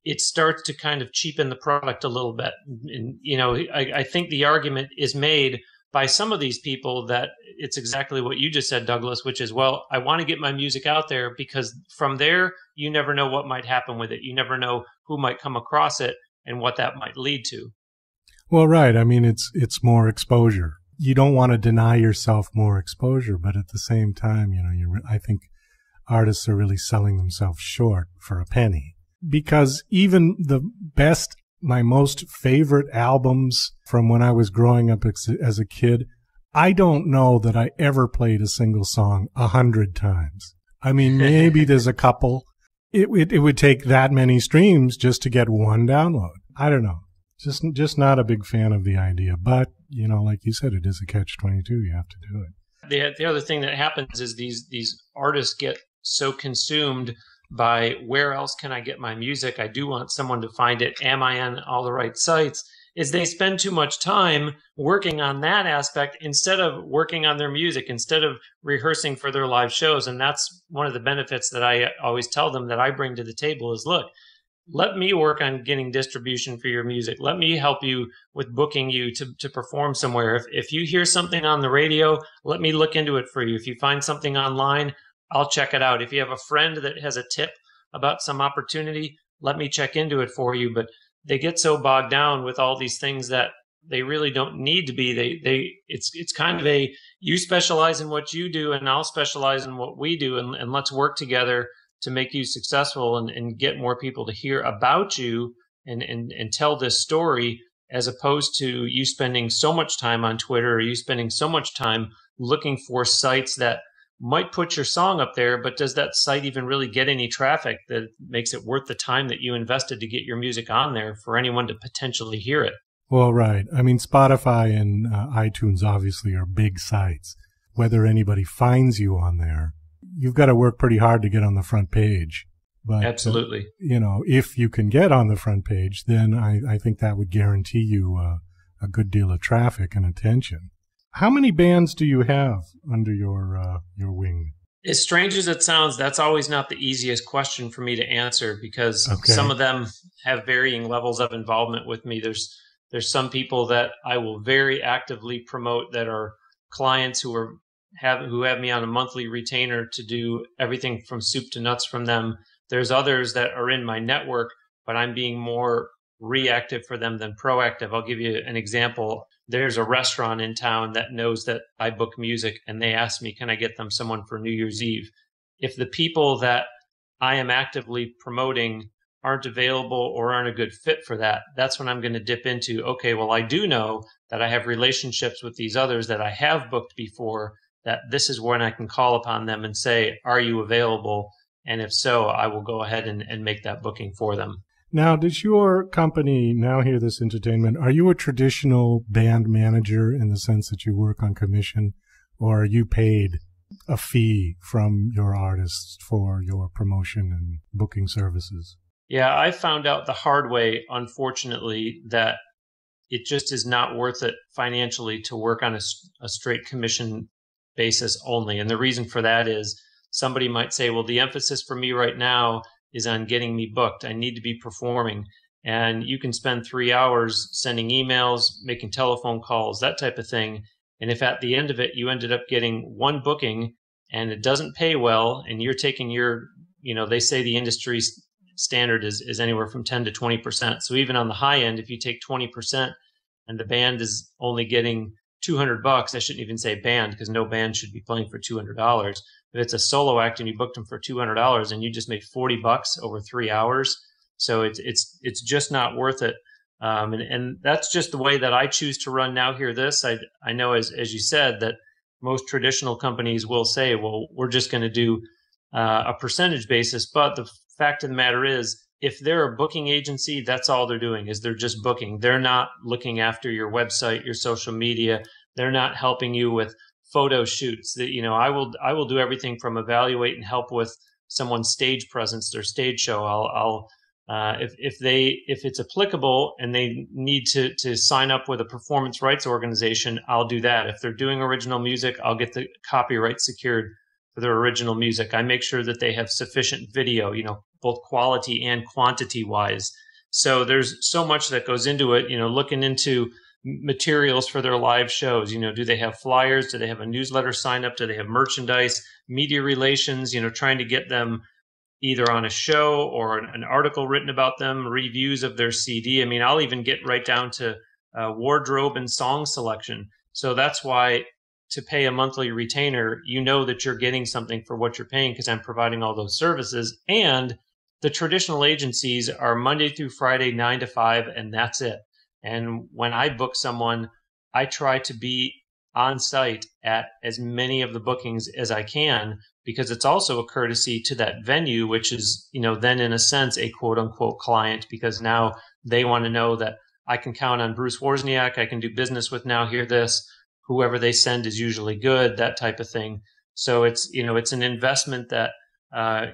it starts to kind of cheapen the product a little bit. And, I think the argument is made by some of these people that it's exactly what you just said, Douglas, which is, well, I want to get my music out there because from there, you never know what might happen with it. You never know who might come across it and what that might lead to. Well, right. I mean, it's more exposure. You don't want to deny yourself more exposure, but at the same time, I think artists are really selling themselves short for a penny. Because even the best, my most favorite albums from when I was growing up as a kid, I don't know that I ever played a single song 100 times. I mean, maybe there's a couple. It would take that many streams just to get one download. I don't know. Just not a big fan of the idea. But, you know, like you said, it is a catch-22. You have to do it. The other thing that happens is these artists get so consumed by where else can I get my music? I do want someone to find it. Am I on all the right sites? Is they spend too much time working on that aspect instead of working on their music, instead of rehearsing for their live shows. And that's one of the benefits that I always tell them that I bring to the table is, look, let me work on getting distribution for your music. Let me help you with booking you to perform somewhere. If you hear something on the radio, let me look into it for you. If you find something online, I'll check it out. If you have a friend that has a tip about some opportunity, let me check into it for you. But they get so bogged down with all these things that they really don't need to be. It's kind of you specialize in what you do and I'll specialize in what we do, and let's work together to make you successful and get more people to hear about you and tell this story, as opposed to you spending so much time on Twitter or you spending so much time looking for sites that might put your song up there, but does that site even really get any traffic that makes it worth the time that you invested to get your music on there for anyone to potentially hear it? Well, right. I mean, Spotify and iTunes obviously are big sites. Whether anybody finds you on there, you've got to work pretty hard to get on the front page. But, absolutely. You know, if you can get on the front page, then I think that would guarantee you a good deal of traffic and attention. How many bands do you have under your wing? As strange as it sounds, that's always not the easiest question for me to answer, because some of them have varying levels of involvement with me. There's some people that I will very actively promote that are clients who have me on a monthly retainer to do everything from soup to nuts from them. There's others that are in my network, but I'm being more reactive for them than proactive. I'll give you an example. There's a restaurant in town that knows that I book music, and they ask me, can I get them someone for New Year's Eve? If the people that I am actively promoting aren't available or aren't a good fit for that, that's when I'm going to dip into, okay, well, I do know that I have relationships with these others that I have booked before, that this is when I can call upon them and say, are you available? And if so, I will go ahead and make that booking for them. Now, does your company, Now Hear This Entertainment, are you a traditional band manager in the sense that you work on commission, or are you paid a fee from your artists for your promotion and booking services? Yeah, I found out the hard way, unfortunately, that it just is not worth it financially to work on a straight commission basis only. And the reason for that is somebody might say, well, the emphasis for me right now is on getting me booked. I need to be performing. And you can spend 3 hours sending emails, making telephone calls, that type of thing. And if at the end of it, you ended up getting one booking and it doesn't pay well, and you're taking they say the industry standard is anywhere from 10 to 20%. So even on the high end, if you take 20% and the band is only getting $200, I shouldn't even say band, because no band should be playing for $200. If it's a solo act and you booked them for $200 and you just made $40 over 3 hours, so it's just not worth it. And that's just the way that I choose to run Now Hear This. I know, as you said, that most traditional companies will say, well, we're just going to do a percentage basis. But the fact of the matter is, if they're a booking agency, that's all they're doing, is they're just booking. They're not looking after your website, your social media. They're not helping you with photo shoots. That I will do everything from evaluate and help with someone's stage presence, their stage show. I'll if it's applicable and they need to sign up with a performance rights organization, I'll do that. If they're doing original music, I'll get the copyright secured for their original music. I make sure that they have sufficient video, both quality and quantity wise. So there's so much that goes into it, looking into materials for their live shows. Do they have flyers? Do they have a newsletter sign up? Do they have merchandise, media relations, trying to get them either on a show or an article written about them, reviews of their CD. I mean, I'll even get right down to wardrobe and song selection. So that's why to pay a monthly retainer, you know that you're getting something for what you're paying because I'm providing all those services. And the traditional agencies are Monday through Friday, 9 to 5, and that's it. And when I book someone, I try to be on site at as many of the bookings as I can, because it's also a courtesy to that venue, which is, then in a sense, a quote unquote client, because now they want to know that I can count on Bruce Wawrzyniak. I can do business with Now Hear This. Whoever they send is usually good, that type of thing. So it's an investment that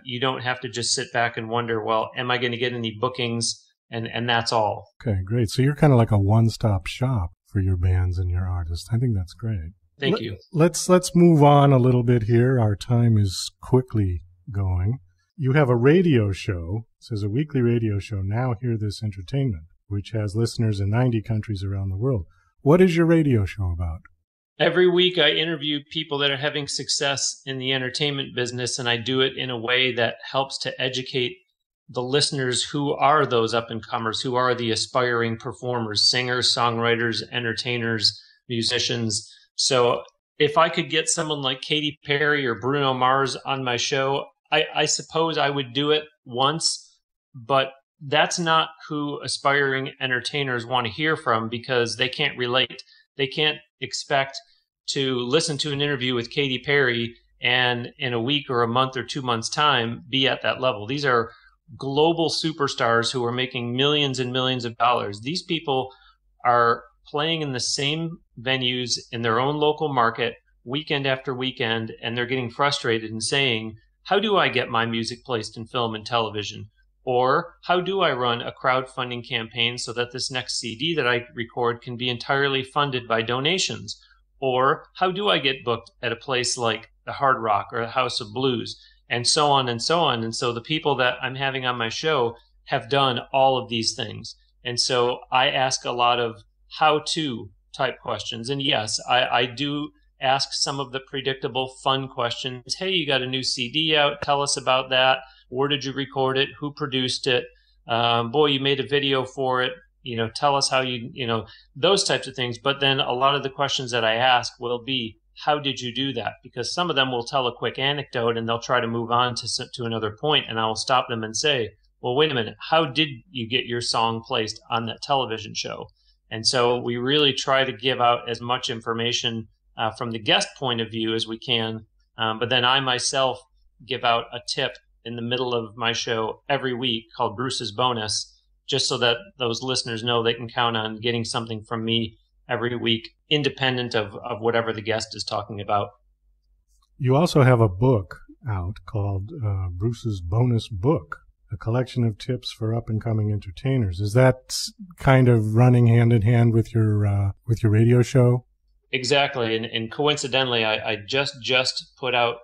you don't have to just sit back and wonder, well, am I going to get any bookings? And that's all. Okay, great. So you're kind of like a one-stop shop for your bands and your artists. I think that's great. Thank you. Let's move on a little bit here. Our time is quickly going. You have a radio show. It says a weekly radio show, Now Hear This Entertainment, which has listeners in 90 countries around the world. What is your radio show about? Every week I interview people that are having success in the entertainment business, and I do it in a way that helps to educate the listeners who are those up-and-comers, who are the aspiring performers, singers, songwriters, entertainers, musicians. So if I could get someone like Katy Perry or Bruno Mars on my show, I suppose I would do it once, but that's not who aspiring entertainers want to hear from, because they can't relate. They can't expect to listen to an interview with Katy Perry and in a week or a month or 2 months' time be at that level. These are global superstars who are making millions and millions of dollars. These people are playing in the same venues in their own local market weekend after weekend, and they're getting frustrated and saying, how do I get my music placed in film and television? Or how do I run a crowdfunding campaign so that this next CD that I record can be entirely funded by donations? Or how do I get booked at a place like the Hard Rock or the House of Blues? And so on and so on. And so the people that I'm having on my show have done all of these things. And so I ask a lot of how-to type questions. And yes, I do ask some of the predictable, fun questions. Hey, you got a new CD out. Tell us about that. Where did you record it? Who produced it? Boy, you made a video for it. Tell us how those types of things. But then a lot of the questions that I ask will be, how did you do that? Because some of them will tell a quick anecdote and they'll try to move on to another point, and I will stop them and say, well, wait a minute, how did you get your song placed on that television show? And so we really try to give out as much information from the guest point of view as we can. But then I myself give out a tip in the middle of my show every week called Bruce's Bonus, just so that those listeners know they can count on getting something from me every week, independent of whatever the guest is talking about. You also have a book out called Bruce's Bonus Book, a collection of tips for up-and-coming entertainers. Is that kind of running hand in hand with your radio show? Exactly, and coincidentally, I just put out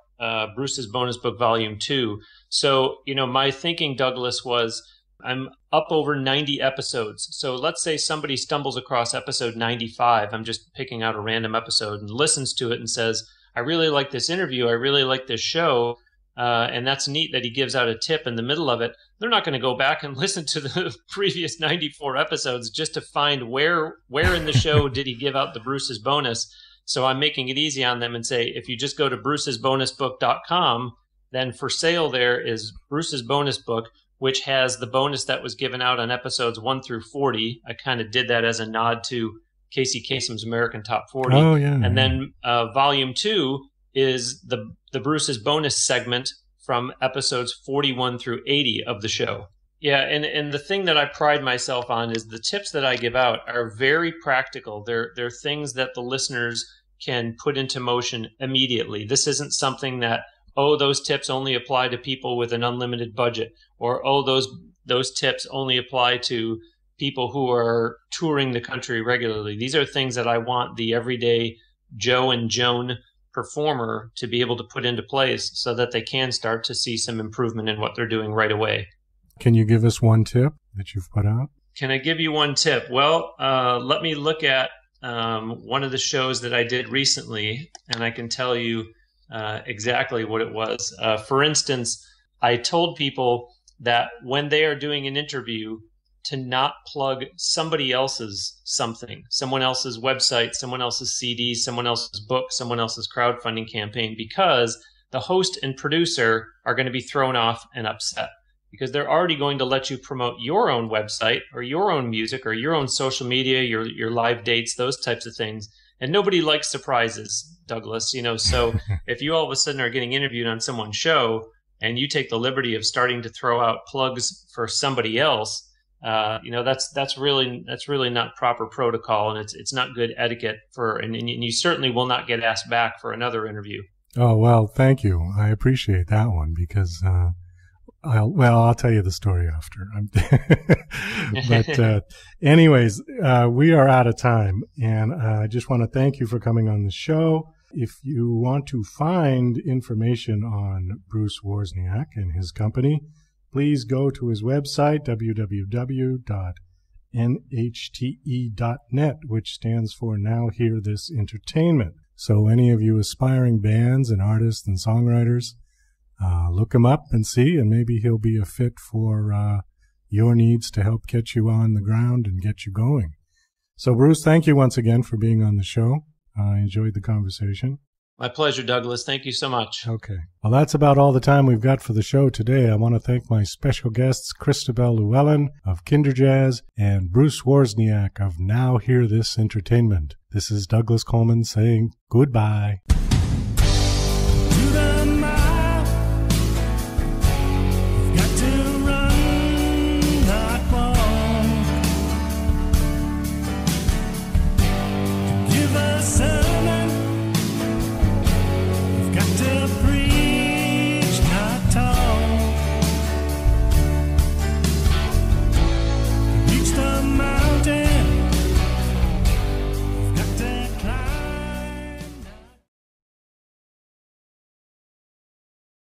Bruce's Bonus Book Volume 2. So, my thinking, Douglas, was I'm up over 90 episodes. So let's say somebody stumbles across episode 95. I'm just picking out a random episode and listens to it and says, I really like this interview. I really like this show. And that's neat that he gives out a tip in the middle of it. They're not going to go back and listen to the previous 94 episodes just to find where in the show did he give out the Bruce's Bonus. So I'm making it easy on them and say, if you just go to brucesbonusbook.com, then for sale there is Bruce's Bonus Book, which has the bonus that was given out on episodes 1 through 40. I kind of did that as a nod to Casey Kasem's American Top 40. Oh, yeah. And then Volume 2 is the Bruce's Bonus segment from episodes 41 through 80 of the show. Yeah, and the thing that I pride myself on is the tips that I give out are very practical. They're things that the listeners can put into motion immediately. This isn't something that, those tips only apply to people with an unlimited budget, or, those tips only apply to people who are touring the country regularly. These are things that I want the everyday Joe and Joan performer to be able to put into place so that they can start to see some improvement in what they're doing right away. Can you give us one tip that you've put out? Can I give you one tip? Well, let me look at one of the shows that I did recently, and I can tell you exactly what it was. For instance, I told people that when they are doing an interview, to not plug somebody else's something, someone else's website, someone else's CD, someone else's book, someone else's crowdfunding campaign, because the host and producer are going to be thrown off and upset, because they're already going to let you promote your own website or your own music or your own social media, your live dates, those types of things. And nobody likes surprises, Douglas, so if you all of a sudden are getting interviewed on someone's show and you take the liberty of starting to throw out plugs for somebody else, that's really not proper protocol, and it's not good etiquette and you certainly will not get asked back for another interview. Oh, well, thank you. I appreciate that one because, I'll tell you the story after. But anyways, we are out of time, and I just want to thank you for coming on the show. If you want to find information on Bruce Wawrzyniak and his company, please go to his website, www.nhte.net, which stands for Now Hear This Entertainment. So any of you aspiring bands and artists and songwriters, look him up and see, and maybe he'll be a fit for your needs to help get you on the ground and get you going. So, Bruce, thank you once again for being on the show. I enjoyed the conversation. My pleasure, Douglas. Thank you so much. Okay. Well, that's about all the time we've got for the show today. I want to thank my special guests, Christobel Llewellyn of Kinderjazz and Bruce Wawrzyniak of Now Hear This Entertainment. This is Douglas Coleman saying goodbye. To the